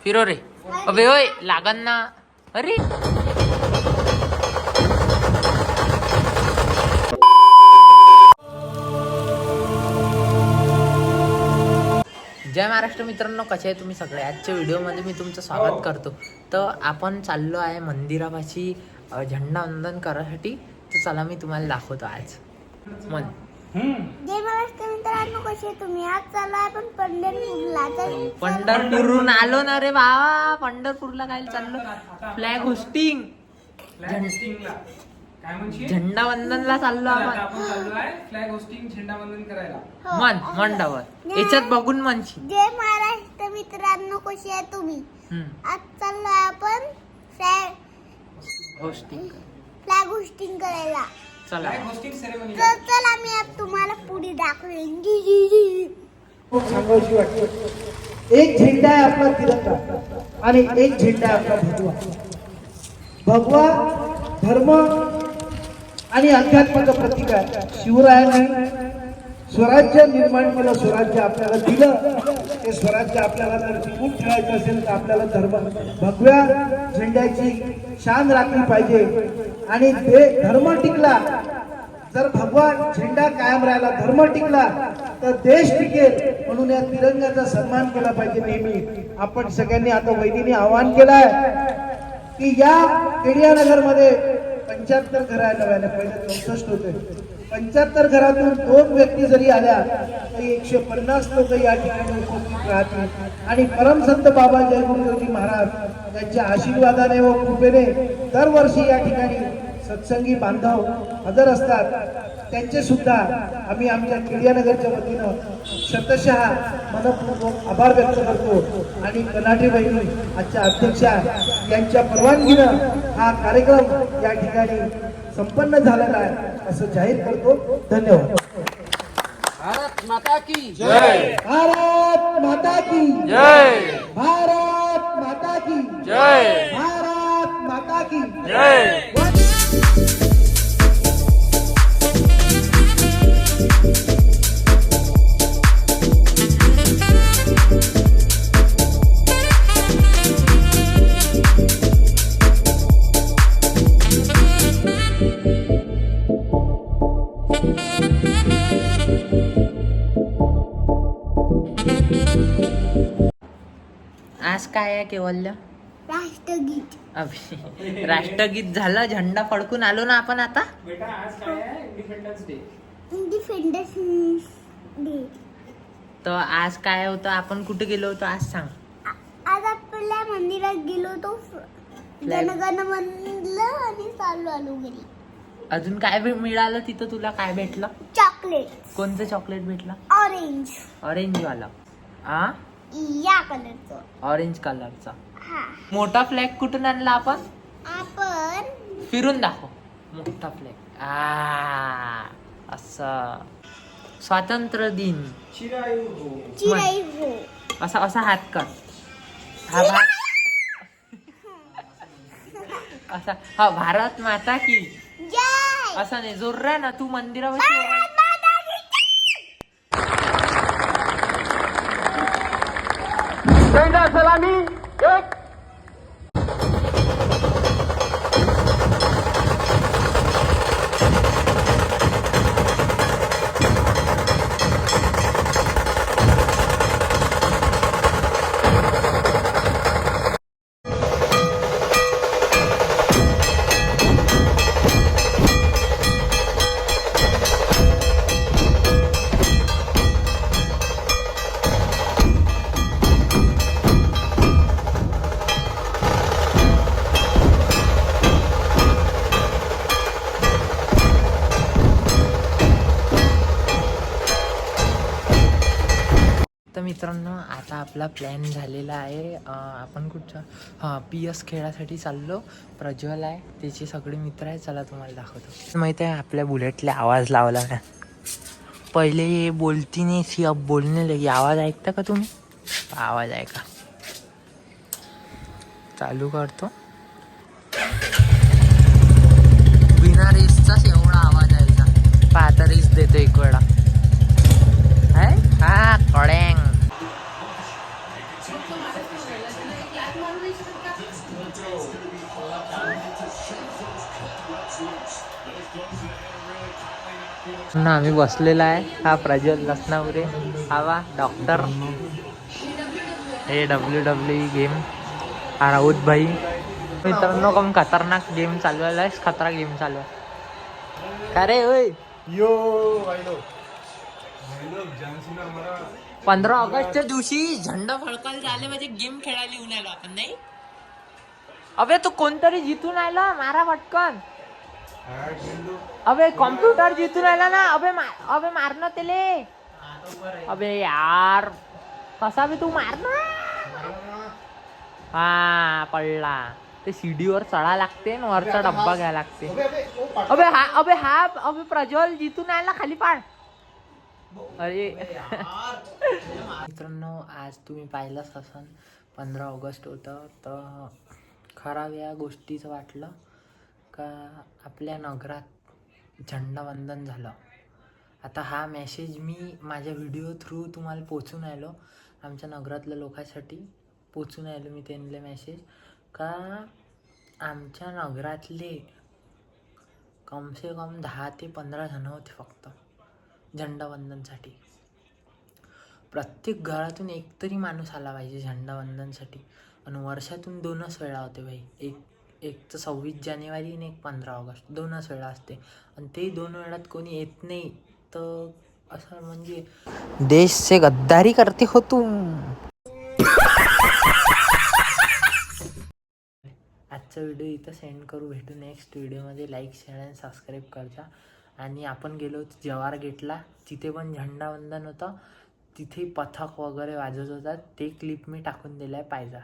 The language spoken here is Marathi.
फिरो रे. अबे ओय लागन ना. अरे जय महाराष्ट्र मित्रांनो, कसे आहे तुम्ही सगळे. आजच्या व्हिडिओमध्ये मी तुमचं स्वागत करतो. तर आपण चाललो आहे मंदिरापाशी झेंडावंदन करायसाठी. तर चला मी तुम्हाला दाखवतो आज. जय महाराष्ट्र मित्रांनो, कसे तुम्ही. आज चाललो आपण पंढरपूरला. पंढरपूरहून आलो ना रे बाबा. पंढरपूरला काय चाललो, फ्लॅग होस्टिंग झेंडावंदनला चाललो आपण. फ्लॅग होस्टिंग झेंडावंदन करायला मंडावर याच्यात बघून म्हणशी. जय महाराष्ट्र मित्रांनो, कसे आहे तुम्ही. आज चाललो आपण फ्लॅग होस्टिंग करायला. चला फ्लॅग होस्टिंग सेरेमनी. तर चला मी आज तुम्हाला पुढे दाखवेन. खूप सांगायची वाटते. एक झेंडा आहे आपला तिरंगा आणि एक झेंडा आहे आपला भगवा. भगवा धर्म आणि अध्यात्माचं प्रतीक आहे. शिवरायाने स्वराज्य निर्माण केलं, स्वराज्य आपल्याला दिलं. ते स्वराज्य आपल्याला जर टिकून ठेवायचं असेल तर आपल्याला भगव्या झेंड्याची शान राखली पाहिजे. आणि ते धर्म टिकला, जर भगवा झेंडा कायम राहिला, धर्म टिकला तर देश टिकेल. म्हणून या तिरंगाचा सन्मान केला पाहिजे नेहमी. आपण सगळ्यांनी आता वैदिनी आवाहन केलंय की या केडियानगर मध्ये 75 घर आहे नव्याने, पहिले 64 होते. 75 घरातून 2 व्यक्ती जरी आल्या तरी 150 लोक या ठिकाणी उपस्थित राहतील. आणि परमसंत बाबा जयगुरुजी महाराज यांच्या आशीर्वादाने व कृपेने दरवर्षी या ठिकाणी सत्संगी बांधव हजर असतात. त्यांचे सुद्धा आम्ही आमच्या केडियानगरच्या वतीनं शतशः मनपूर्वक आभार व्यक्त करतो. आणि कनाटे बहिणी आजच्या अध्यक्षा यांच्या परवानगीनं हा कार्यक्रम या ठिकाणी संपन्न झालेला आहे असं जाहीर करतो. धन्यवाद. भारत माता की जय. भारत माता की जय. भारत माता की जय. भारत माता की जय. आज काय आहे केवल्य. राष्ट्रगीत. राष्ट्रगीत झालं, झेंडा फडकून आलो ना आपण आता. बेटा आज काय आहे? Independence day. Independence day. तर आज काय होतं, आपण कुठे गेलो होतो आज सांग. आज आपल्या मंदिरात गेलो होतो. जनगण म्हणलं आणि चालू आलो घरी. अजून काय मिळालं तिथं, तुला काय भेटलं. चॉकलेट. कोणतं चॉकलेट भेटलं. ऑरेंज. ऑरेंज वाला. आ या कलरचं. ऑरेंज कलरचा. हा. मोठा फ्लॅग कुठून आणला आपण. आपण फिरून दाखव मोठा फ्लॅग. असं स्वातंत्र्य दिन. चिरायू हो. चिराई हो. असा असा हात कर. हा असा. हा भारत माता की जय. असा नाही, जोर ना तू मंदिरावर. भारत माता की झेंडा सलामी एक. तर मित्रांनो, आता आपला प्लॅन झालेला आहे. आपण कुठच्या PS खेळासाठी चाललो. प्रज्वल आहे, त्याचे सगळे मित्र आहे. चला तुम्हाला दाखवतो. माहिती आहे आपल्या बुलेटला आवाज लावला का. पहिले बोलती नाही सी, अब बोलने लगी. आवाज ऐकता का तुम्ही. आवाज ऐका. चालू करतो. बिना रेसचाच एवढा आवाज यायचा. पाहता रेस देतो एक वेळा. हा कडेंग. मित्रांनो आम्ही बसलेला आहे. हा प्रज्वल लसनावरे, हा वा डॉक्टर. हे WWE गेम, हा राऊत भाई. मित्रांनो कम खतरनाक गेम चालू आहे, खतरा गेम चालू आहे. का रे होय यो 15 ऑगस्टच्या दिवशी झेंडा फडकायला झाले म्हणजे गेम खेळायला येऊन आलो आपण नाही. अबे तू कोणतरी जिथून आला मारा पटकन. अबे कॉम्प्युटर जिथून आला ना. अबे मारना तेले. अबे यार कसा बी तू मारना. हा पडला. ते सीडीवर चढा लागते आणि वरचा डब्बा घ्यायला लागते. अबे प्रज्वल जिथून आला खाली पाड. अरे मित्रांनो आज तुम्ही पाहिलंच असन 15 ऑगस्ट होतं. तर खराब या गोष्टीचं वाटलं का आपल्या नगरात झेंडावंदन झालं. आता हा मेसेज मी माझ्या व्हिडिओ थ्रू तुम्हाला पोचून आलो. आमच्या नगरातल्या लोकांसाठी पोचून आलो मी त्यांना मेसेज का आमच्या नगरातले कमसे कम 10 ते 15 जण होते फक्त झेंडावंदनसाठी. प्रत्येक घरातून एक तरी माणूस आला पाहिजे झेंडावंदनसाठी. आणि वर्षातून 2च वेळा होते भाई. एक तर 26 जानेवारी आणि एक 15 ऑगस्ट 2च वेळा असते. आणि ते 2 वेळात कोणी येत नाही तर असं म्हणजे देश से गद्दारी करते हो तू. आजचा व्हिडिओ इथं सेंड करू. भेटू नेक्स्ट व्हिडिओमध्ये. लाईक शेअर आणि सबस्क्राईब करजा. आणि आपण गेलो होतो जवाहर गेटला, तिथे पण झेंडावंदन होतं. तिथे पथक वगैरे वाजत होतात. ते क्लिप मी टाकून दिलं आहे पाहिजे.